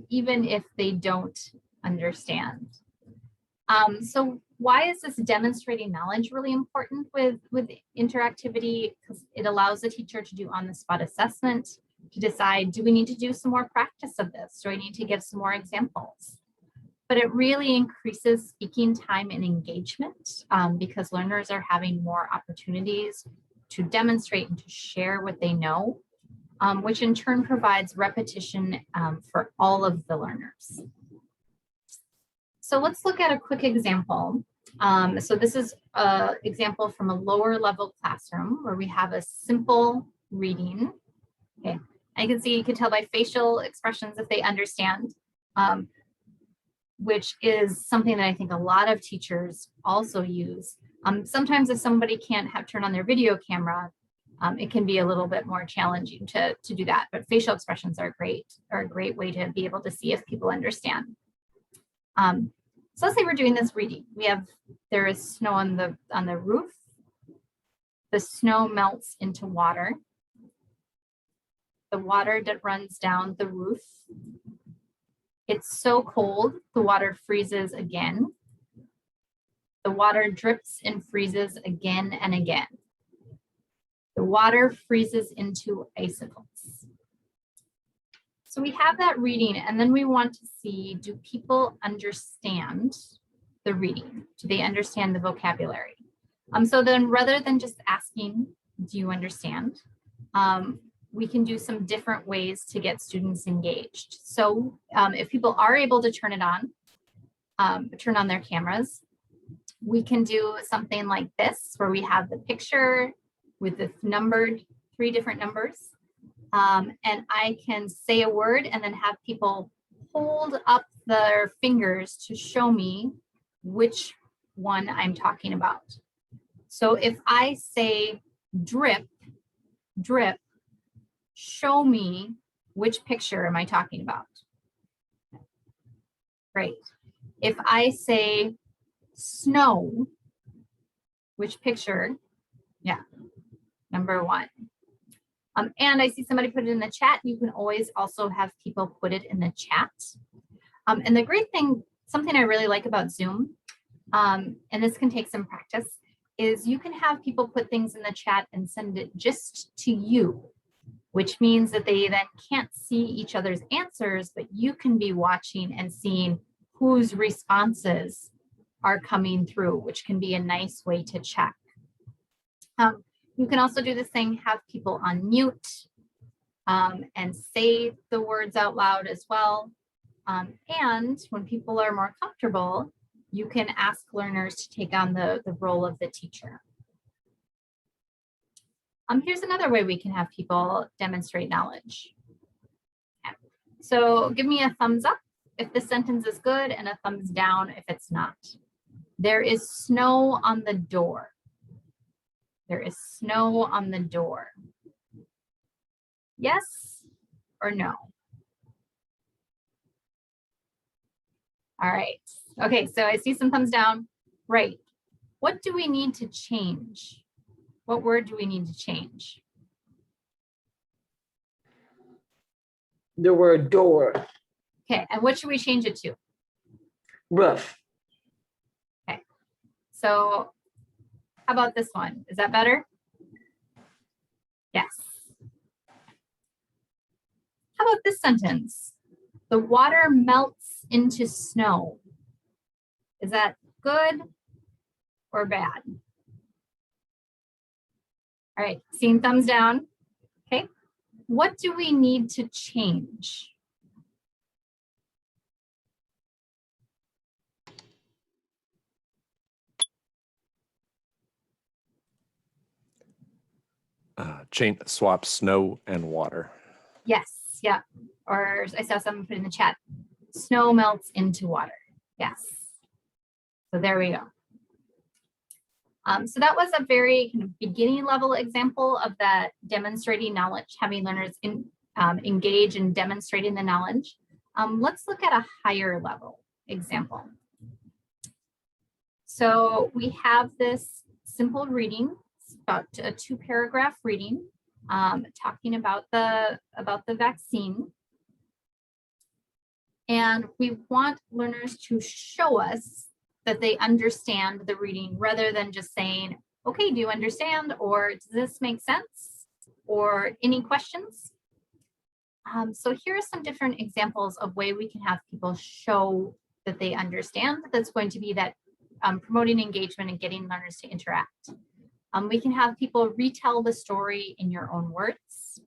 A: even if they don't understand. So why is this demonstrating knowledge really important with interactivity? Because it allows the teacher to do on-the-spot assessment, to decide, do we need to do some more practice of this? Do I need to give some more examples? but it really increases speaking time and engagement because learners are having more opportunities to demonstrate and to share what they know, which in turn provides repetition for all of the learners. So let's look at a quick example. So this is an example from a lower level classroom where we have a simple reading. Okay, I can see, you can tell by facial expressions if they understand, which is something that I think a lot of teachers also use. Sometimes if somebody can't turn on their video camera, it can be a little bit more challenging to do that, but facial expressions are a great way to be able to see if people understand. So let's say we're doing this reading. There is snow on the roof. The snow melts into water. The water that runs down the roof. It's so cold, the water freezes again. The water drips and freezes again and again. The water freezes into icicles. So we have that reading, and then we want to see, do people understand the reading? Do they understand the vocabulary? So then rather than just asking, do you understand? We can do some different ways to get students engaged. So if people are able to turn on their cameras, we can do something like this, where we have the picture with the numbered 3 different numbers. And I can say a word and then have people hold up their fingers to show me which one I'm talking about. So if I say drip, drip, show me which picture am I talking about. Great. If I say snow, which picture? Yeah, number 1. And I see somebody put it in the chat. You can always also have people put it in the chat. And the great thing, something I really like about Zoom, and this can take some practice, is you can have people put things in the chat and send it just to you, which means that they then can't see each other's answers, but you can be watching and seeing whose responses are coming through, which can be a nice way to check. You can also do this thing, have people unmute and say the words out loud as well. And when people are more comfortable, you can ask learners to take on the role of the teacher. Here's another way we can have people demonstrate knowledge. Okay. So give me a thumbs up if the sentence is good and a thumbs down if it's not. There is snow on the door. There is snow on the door. Yes or no? All right. Okay, so I see some thumbs down. Right. What do we need to change? What word do we need to change?
L: The word door.
A: Okay, and what should we change it to?
L: Roof.
A: Okay, so how about this one? Is that better? Yes. How about this sentence? The water melts into snow. Is that good or bad? All right, seeing thumbs down. Okay, what do we need to change?
H: Swap snow and water.
A: Yes, yeah. Or I saw someone put in the chat, snow melts into water. Yes. So there we go. So that was a very kind of beginning level example of that demonstrating knowledge, having learners engage in demonstrating the knowledge. Let's look at a higher level example. So we have this simple reading, it's about a 2-paragraph reading, talking about the vaccine. And we want learners to show us that they understand the reading rather than just saying, okay, do you understand? Or does this make sense? Or any questions? So here are some different examples of way we can have people show that they understand, that's going to be that promoting engagement and getting learners to interact. We can have people retell the story in your own words.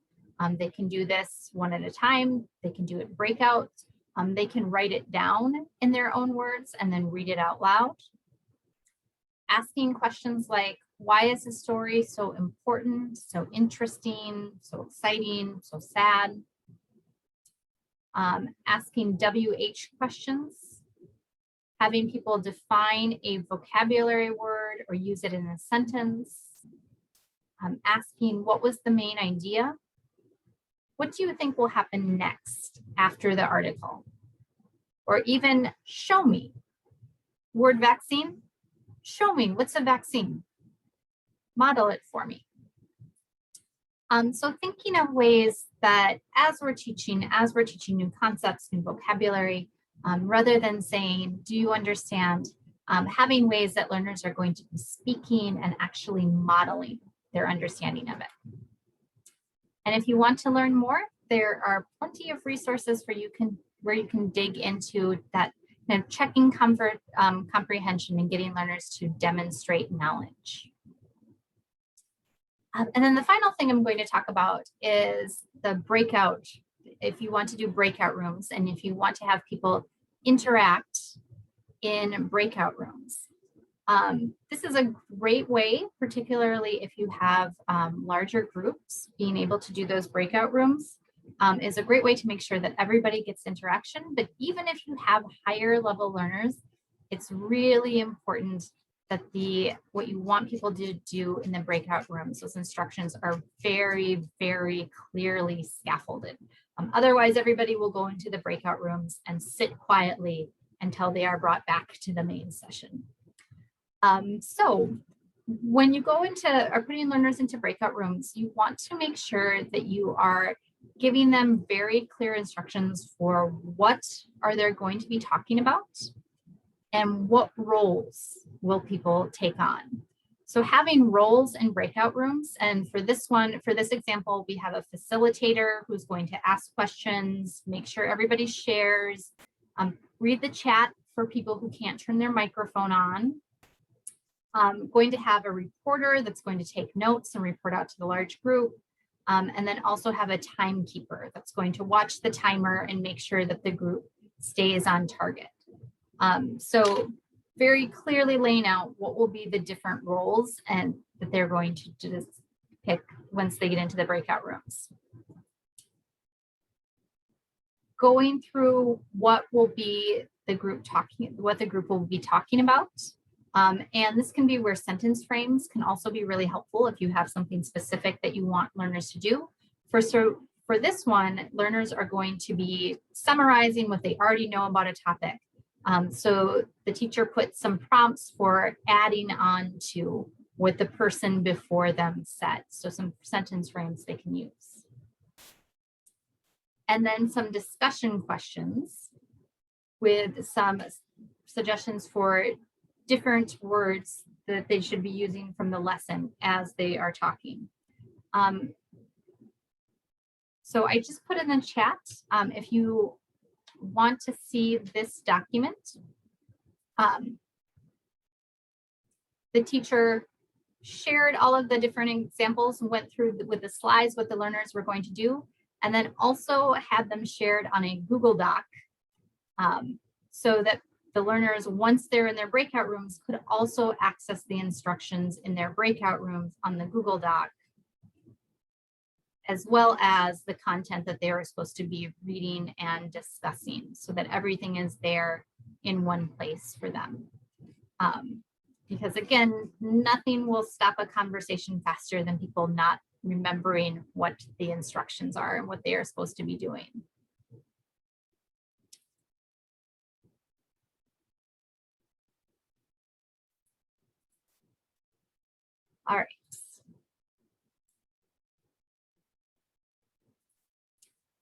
A: They can do this one at a time. They can do it breakout. They can write it down in their own words and then read it out loud. Asking questions like, why is this story so important, so interesting, so exciting, so sad? Asking WH questions, having people define a vocabulary word or use it in a sentence. Asking, what was the main idea? What do you think will happen next after the article? Or even show me. Word vaccine, show me, what's a vaccine? Model it for me. So thinking of ways that as we're teaching new concepts, new vocabulary, rather than saying, do you understand? Having ways that learners are going to be speaking and actually modeling their understanding of it. And if you want to learn more, there are plenty of resources where you can dig into that, checking comprehension and getting learners to demonstrate knowledge. And then the final thing I'm going to talk about is the breakout. If you want to do breakout rooms and if you want to have people interact in breakout rooms. This is a great way, particularly if you have larger groups, being able to do those breakout rooms is a great way to make sure that everybody gets interaction. But even if you have higher level learners, it's really important that what you want people to do in the breakout rooms, those instructions are very, very clearly scaffolded. Otherwise, everybody will go into the breakout rooms and sit quietly until they are brought back to the main session. So when you go into or putting learners into breakout rooms, you want to make sure that you are giving them very clear instructions for what are they going to be talking about and what roles will people take on. So having roles in breakout rooms, and for this example, we have a facilitator who's going to ask questions, make sure everybody shares, read the chat for people who can't turn their microphone on. Going to have a reporter that's going to take notes and report out to the large group. And then also have a timekeeper that's going to watch the timer and make sure that the group stays on target. So very clearly laying out what will be the different roles and that they're going to just pick once they get into the breakout rooms. Going through what will be the group will be talking about. And this can be where sentence frames can also be really helpful if you have something specific that you want learners to do. For this one, learners are going to be summarizing what they already know about a topic. So the teacher puts some prompts for adding on to what the person before them said. So some sentence frames they can use. And then some discussion questions with some suggestions for different words that they should be using from the lesson as they are talking. So I just put in the chat, if you want to see this document, the teacher shared all of the different examples and went through with the slides what the learners were going to do, and then also had them shared on a Google Doc so that the learners, once they're in their breakout rooms, could also access the instructions in their breakout rooms on the Google Doc, as well as the content that they are supposed to be reading and discussing, so that everything is there in one place for them. Because again, nothing will stop a conversation faster than people not remembering what the instructions are and what they are supposed to be doing. All right.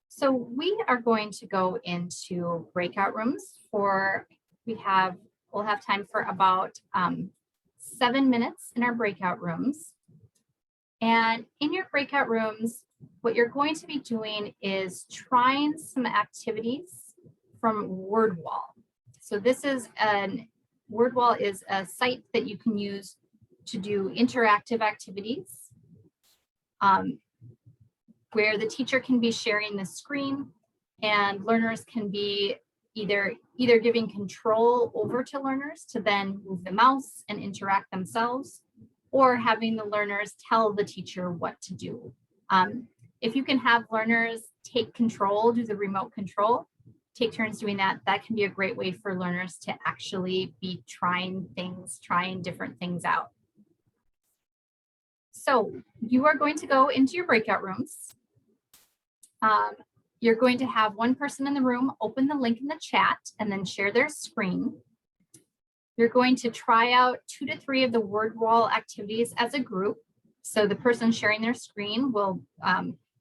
A: So we are going to go into breakout rooms we'll have time for about 7 minutes in our breakout rooms. And in your breakout rooms, what you're going to be doing is trying some activities from Word Wall. So So this is WordWall is a site that you can use to do interactive activities where the teacher can be sharing the screen and learners can be either giving control over to learners to then move the mouse and interact themselves, or having the learners tell the teacher what to do. If you can have learners take control, do the remote control, take turns doing that, that can be a great way for learners to actually be trying different things out. So you are going to go into your breakout rooms. You're going to have one person in the room open the link in the chat and then share their screen. You're going to try out 2 to 3 of the WordWall activities as a group. So the person sharing their screen will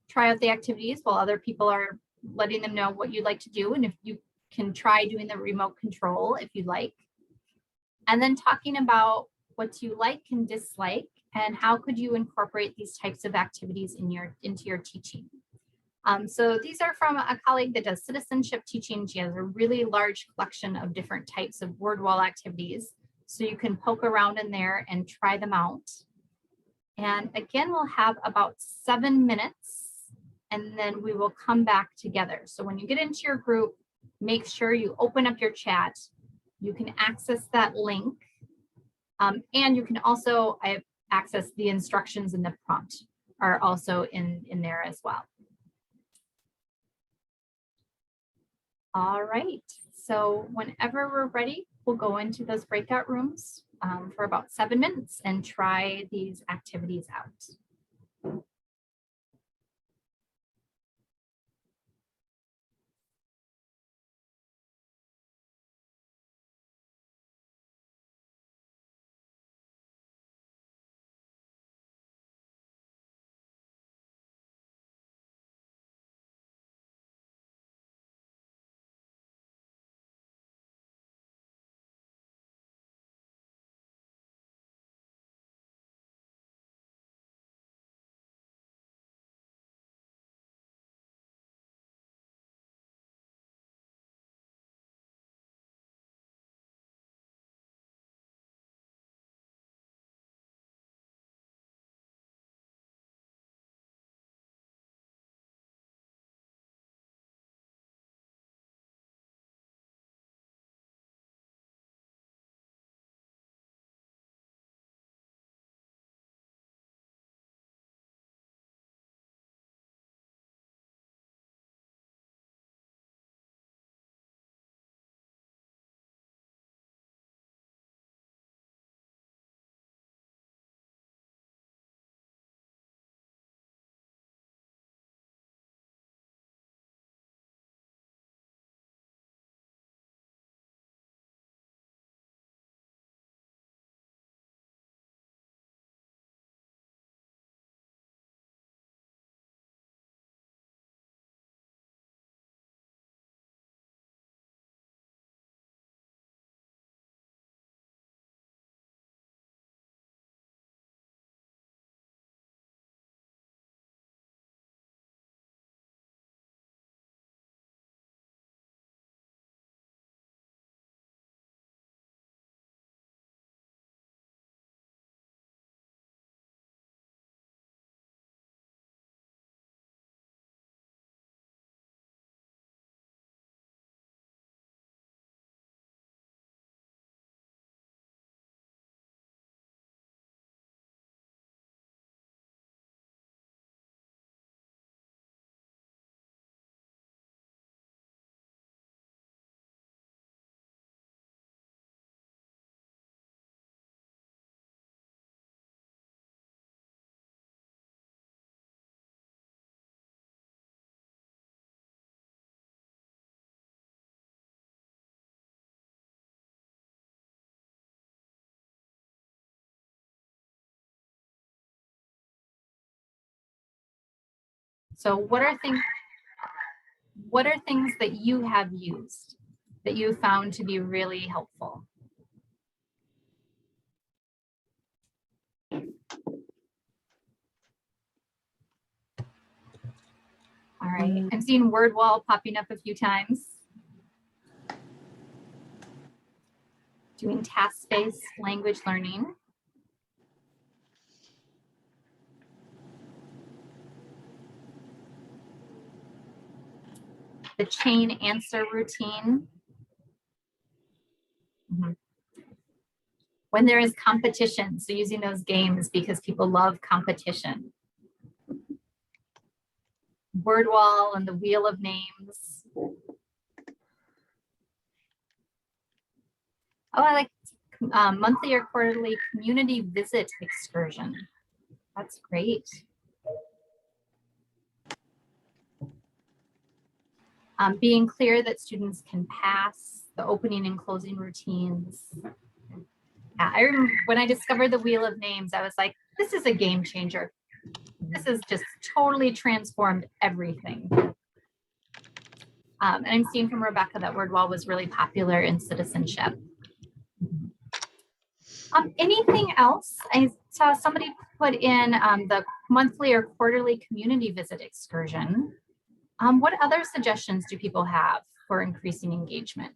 A: try out the activities while other people are letting them know what you'd like to do. And if you can try doing the remote control if you'd like. And then talking about what you like and dislike and how could you incorporate these types of activities into your teaching. So these are from a colleague that does citizenship teaching. She has a really large collection of different types of WordWall activities. So you can poke around in there and try them out. And again, we'll have about 7 minutes and then we will come back together. So when you get into your group, make sure you open up your chat. You can access that link. And you can also access the instructions in the prompt are also in there as well. All right, so whenever we're ready, we'll go into those breakout rooms for about 7 minutes and try these activities out. So what are things that you have used that you found to be really helpful? All right, I'm seeing WordWall popping up a few times. doing task-based language learning. The chain answer routine. When there is competition, so using those games because people love competition. Word wall and the wheel of names. Oh, I like monthly or quarterly community visit excursion. That's great. Being clear that students can pass the opening and closing routines. Yeah, I remember when I discovered the wheel of names, I was like, this is a game changer. This has just totally transformed everything. And I'm seeing from Rebecca that word wall was really popular in citizenship. Anything else? I saw somebody put in the monthly or quarterly community visit excursion. What other suggestions do people have for increasing engagement?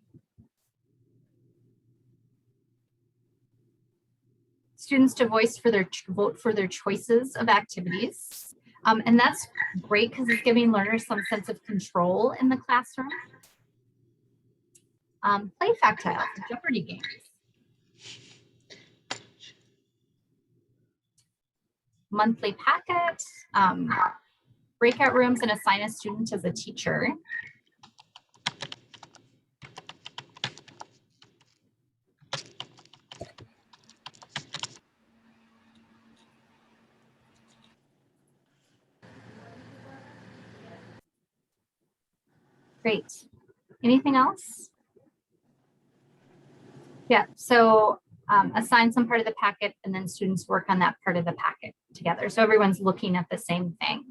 A: Students to vote for their choices of activities. And that's great because it's giving learners some sense of control in the classroom. Play factiles, Jeopardy games. Monthly packet, breakout rooms, and assign a student as a teacher. Great. Anything else? Yeah, so assign some part of the packet and then students work on that part of the packet together. So everyone's looking at the same thing.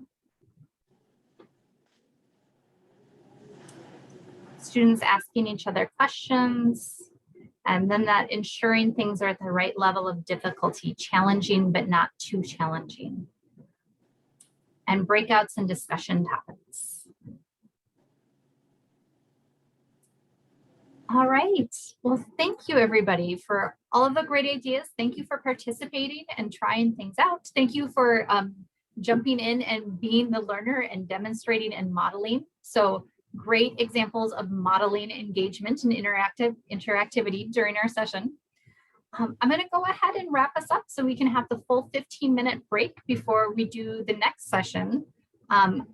A: Students asking each other questions, and then that ensuring things are at the right level of difficulty, challenging but not too challenging. And breakouts and discussion topics. All right, well, thank you everybody for all of the great ideas. Thank you for participating and trying things out. Thank you for jumping in and being the learner and demonstrating and modeling. So great examples of modeling engagement and interactivity during our session. I'm gonna go ahead and wrap us up so we can have the full 15-minute break before we do the next session,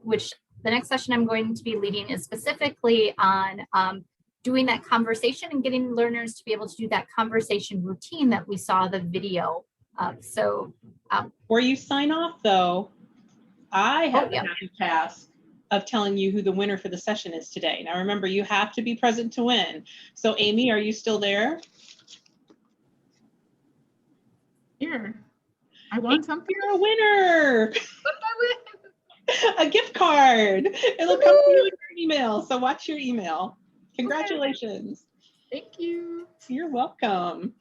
A: which the next session I'm going to be leading is specifically on doing that conversation and getting learners to be able to do that conversation routine that we saw the video of. So
C: before you sign off though, I have the happy task of telling you who the winner for the session is today. Now remember, you have to be present to win. So Amy, are you still there?
D: Here, I want something.
C: You're a winner.
D: What did I win?
C: A gift card. It'll come to you in your email. So watch your email. Congratulations.
D: Okay. Thank you.
C: You're welcome.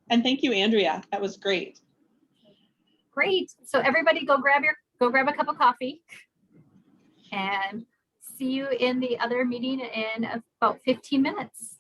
C: And thank you, Andrea. That was great.
A: Great. So everybody go grab a cup of coffee and see you in the other meeting in about 15 minutes.